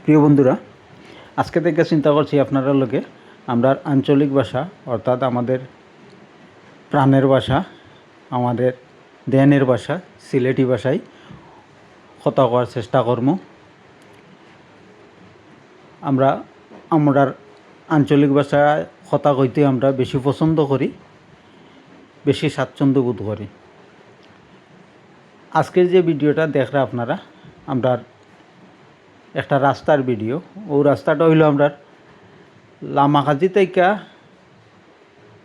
প্রিয় বন্ধুরা, আজকে থেকে চিন্তা করছি আপনারা লোকে আমরা আঞ্চলিক ভাষা অর্থাৎ আমাদের প্রাণের ভাষা, আমাদের দেনের ভাষা সিলেটি ভাষায় কথা করার চেষ্টা করব। আমরা আঞ্চলিক ভাষায় কথা কইতে আমরা বেশি পছন্দ করি, বেশি স্বাচ্ছন্দ্য বোধ করি। আজকের যে ভিডিওটা দেখরা আপনারা আমরা একটা রাস্তার ভিডিও। ও রাস্তাটা হইল আমরা লামাকাজি থেকে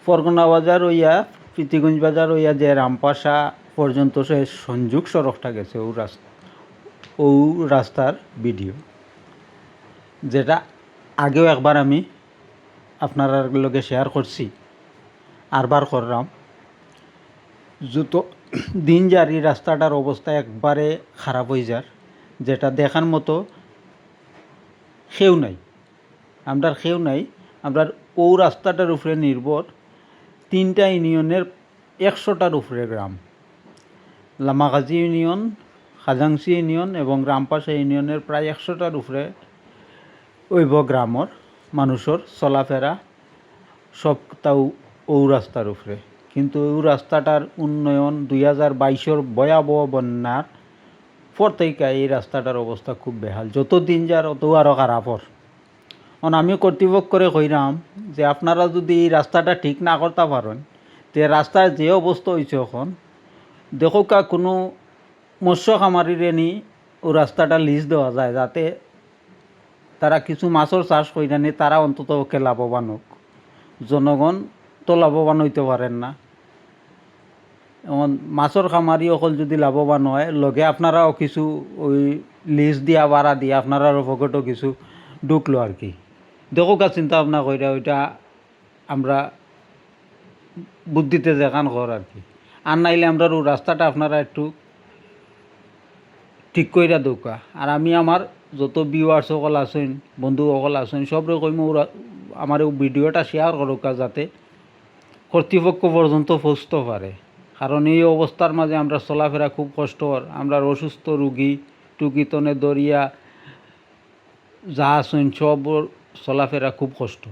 ফরগনা বাজার হইয়া প্রীতিগঞ্জ বাজার হইয়া যে রামপাশা পর্যন্ত সে সংযোগ সড়কটা গেছে ও রাস্তার ভিডিও, যেটা আগেও একবার আমি আপনার লগে শেয়ার করছি, আরবার করলাম। যত দিন যার এই রাস্তাটার অবস্থা একবারে খারাপ হয়ে যার, যেটা দেখার মতো সেও নাই, আমরা ও রাস্তাটার উপরে নির্ভর 3টা ইউনিয়নের 100টার উপরে গ্রাম, লামাকাজি ইউনিয়ন, খাজাংসি ইউনিয়ন এবং রামপাশা ইউনিয়নের প্রায় 100টার উপরে ওইব গ্রামর মানুষের চলাফেরা সব তাও ও রাস্তার উপরে। কিন্তু ও রাস্তাটার উন্নয়ন 2022-এর ভয়াবহ বন্যার পর থেকে এই রাস্তাটার অবস্থা খুব বেহাল। যত দিন যার অত আরও খারাপর। আমি কর্তৃপক্ষরে কইরাম যে আপনারা যদি এই রাস্তাটা ঠিক না করতে পারেন, তে রাস্তার যে অবস্থা হয়েছে এখন দেখো কোনো মৎস্য খামারিরে নি ও রাস্তাটা লিজ দেওয়া যায়, যাতে তারা কিছু মাছের চাষ কইরা নি তারা অন্তত ওকে লাভবান হোক। জনগণ তো লাভবান হইতে পারেন না। এমন মাছের খামারি অকল যদি লাভবান হয়, লগে আপনারাও কিছু ওই লিজ দিয়া ভাড়া দিয়া আপনারাও পকেটও কিছু ঢুকলো আর কি। দেখো চিন্তা ভাবনা কইরা ওইটা আমরা বুদ্ধিতে দেখান কর আর কি। আর নাইলে আমরা ও রাস্তাটা আপনারা একটু ঠিক কইরা দৌকা। আর আমি আমার যত ভিউয়ার্স সকল আছেন, বন্ধু সকল আছেন, সবরে কইম আমার এই ভিডিওটা শেয়ার করুকা, যাতে কর্তৃপক্ষ পর্যন্ত পৌঁছতে পারে। কারণ এই অবস্থার মাঝে আমরা চলাফেরা খুব কষ্টকর। আমরা অসুস্থ রুগী টুকিতনে দরিয়া যা আছেন সব চলাফেরা খুব কষ্ট।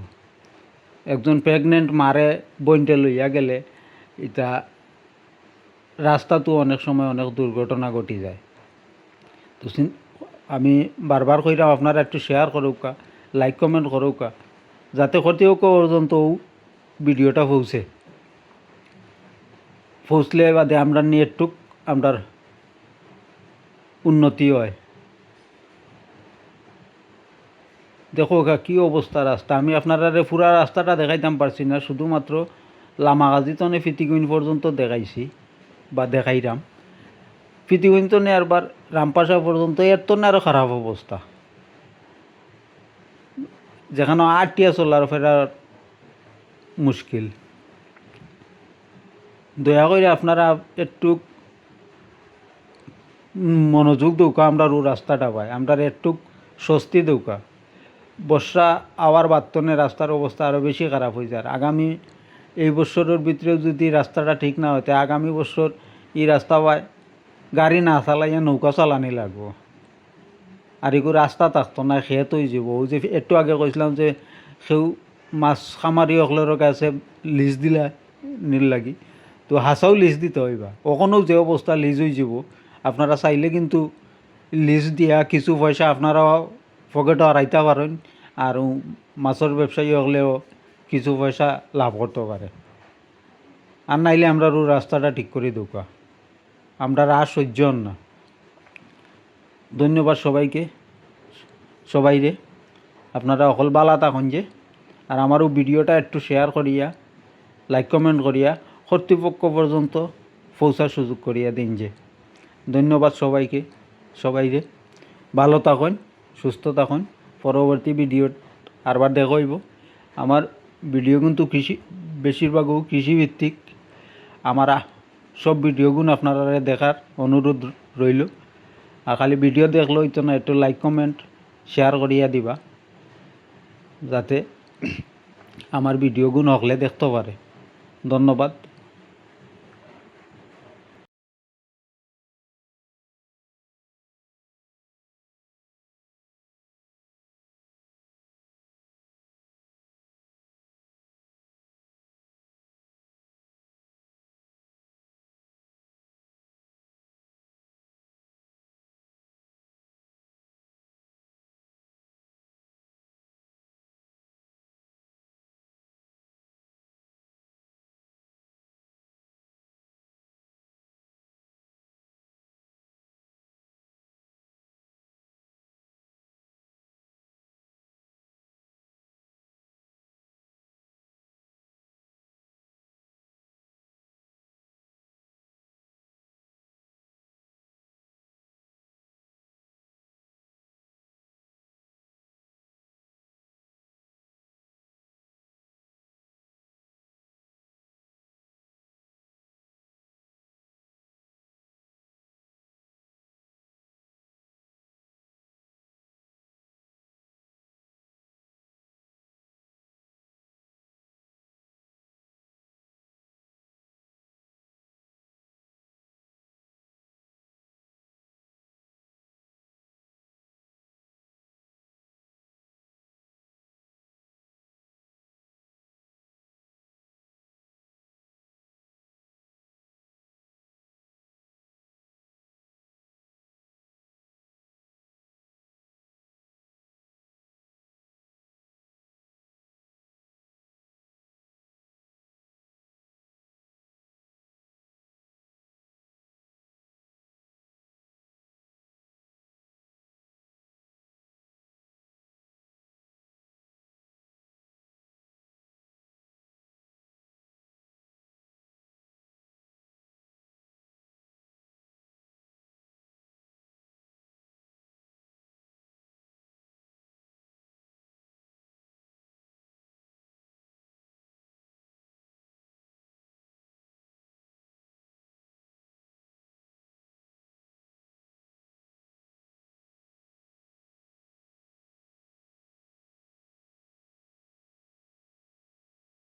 একজন প্রেগনেন্ট মারে বইনটে লইয়া গেলে এটা রাস্তাতো অনেক সময় অনেক দুর্ঘটনা ঘটি যায়। তো আমি বারবার কইরাম আপনারা একটু শেয়ার করুকা, লাইক কমেন্ট করুকা, যাতে কর্তৃপক্ষ পর্যন্ত ভিডিওটা পৌঁছলে বাদে আমরা নিয়ে একটু আমরা উন্নতি হয়। দেখো কি অবস্থা রাস্তা। আমি আপনারা পুরা রাস্তাটা দেখাইতাম পারছি না, শুধুমাত্র লামাকাজি তনে ফিতিগুইন পর্যন্ত দেখাইছি বা দেখাইরাম। ফিতিগুইন তনে আরবার রামপাশা পর্যন্ত এর তনে আরও খারাপ অবস্থা, যেখানে আটিয়া চলার ফেরার মুশকিল। দয়া করে আপনারা একটু মনোযোগ দৌকা, আমরা ও রাস্তাটা পাই, আমরা একটু স্বস্তি দৌকা। বর্ষা আওয়ার বাত্তনে রাস্তার অবস্থা আরও বেশি খারাপ হয়ে যায়। আগামী এই বছরের ভিতরে যদি রাস্তাটা ঠিক না হয়, আগামী বছর এই রাস্তা পায় গাড়ি না চালাইয়া নৌকা চালানি লাগবো। আর এগুলো রাস্তা থাকতো না, খেত হয়ে যাব। ওই যে একটু আগে কইছিলাম যে সেও মাছ খামারি অকলের কাছে লিজ দিলা নীল লাগি, তো হাঁসাও লিজ দিতে হইবা। ওখানেও যে অবস্থা লিজ হয়ে যাব, আপনারা চাইলে কিন্তু লিজ দিয়া কিছু পয়সা আপনারা পকেটে হারাইতে পারেন, আর মাছের ব্যবসায়ী হলেও কিছু পয়সা লাভ করতে পারে। আর নাইলে আমরা রাস্তাটা ঠিক করে দৌকা, আমরা আর সহ্য না। ধন্যবাদ সবাইরে। আপনারা অকল বালা থাকুন যে, আর আমারও ভিডিওটা একটু শেয়ার করিয়া লাইক কমেন্ট করিয়া কর্তৃপক্ষ পর্যন্ত পৌঁছার সুযোগ করিয়া দিন যে। ধন্যবাদ সবাইরে। ভালো থাকুন, সুস্থ থাকুন। পরবর্তী ভিডিও আরবার দেখাইব। আমার ভিডিও কিন্তু বেশিরভাগও কৃষিভিত্তিক। আমার সব ভিডিওগুলো আপনারা দেখার অনুরোধ রইল। আর খালি ভিডিও দেখলেও তো না, একটু লাইক কমেন্ট শেয়ার করিয়া দিবা, যাতে আমার ভিডিওগুলো হকলে দেখতে পারে। ধন্যবাদ।